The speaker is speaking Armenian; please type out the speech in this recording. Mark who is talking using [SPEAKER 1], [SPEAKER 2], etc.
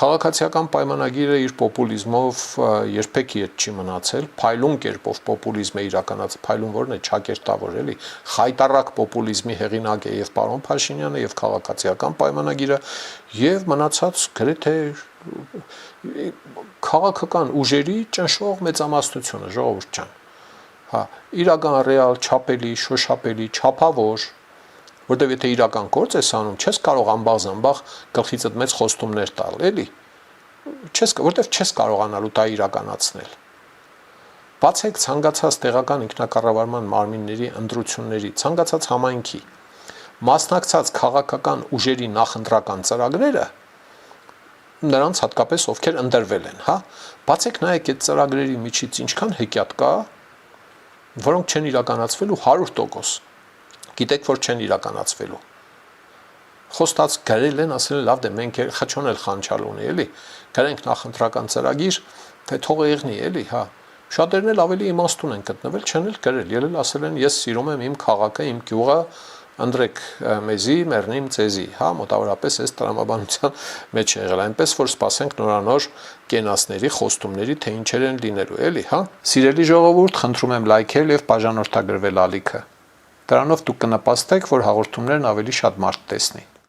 [SPEAKER 1] Քաղաքացիական պայմանագիրը իր պոպուլիզմով երբեք իդ չի մնացել, փայլուն կերպով պոպուլիզմ է իրականացել, փայլուն որն է ճակերտավոր էլի, խայտառակ պոպուլիզմի հեղինակ է եւ պարոն Փաշինյանը եւ քաղաքացիական պայմանագիրը եւ մնացած գրեթե քաղաքական ուժերի ճնշող մեծամասնությունը, ժողովուրդ ջան։ Հա, իրական ռեալ չափելի, շոշափելի, չափավոր, որտեւ եթե իրական գործ ես անում, չես կարող ամբաղ-զամբաղ գլխիցդ մեծ խոստումներ տալ, էլի։ Որտեւ չես կարողանալու դա իրականացնել։ Բացեք ցանկացած տեղական ինքնակառավարման մարմինների ընտրությունների, ցանկացած համայնքի, մասնակցած քաղաքական ուժերի նախընտրական ծրագրերը, նրանց հատկապես ովքեր ընտրվել են, հա, բացեք նայեք այդ ծրագրերի միջից ինչքան հեքիաթ կա, որոնք չեն իրականացվելու 100%։ Գիտեք, որ չեն իրականացվելու։ Խոստած գրել են, ասել են, լավ դե մենք խճոն էլ խանչալ ունի, էլի։ Գրենք նախընտրական ծրագիր, թե թող եղնի, էլի, հա։ Շատերն էլ ավելի իմաստուն են գտնվել, չեն էլ գրել, ելել ասել են, ես սիրում եմ իմ քաղաքը, իմ գյուղը, ընտրեք մեզի, մեռնիմ ձեզի, հա, մոտավորապես այս տրամաբանության մեջ եղել, այնպես որ սպասենք նորանոր կենասների, խոստումների, թե ինչեր են լինելու, էլի, հա։ Սիրելի ժողովուրդ, խնդրում եմ լայքել եւ բաժանորդագրվել ալիքը։ Դրանով դուք կնպաստեք, որ հաղորդումներն ավելի շատ մարդ տեսնի։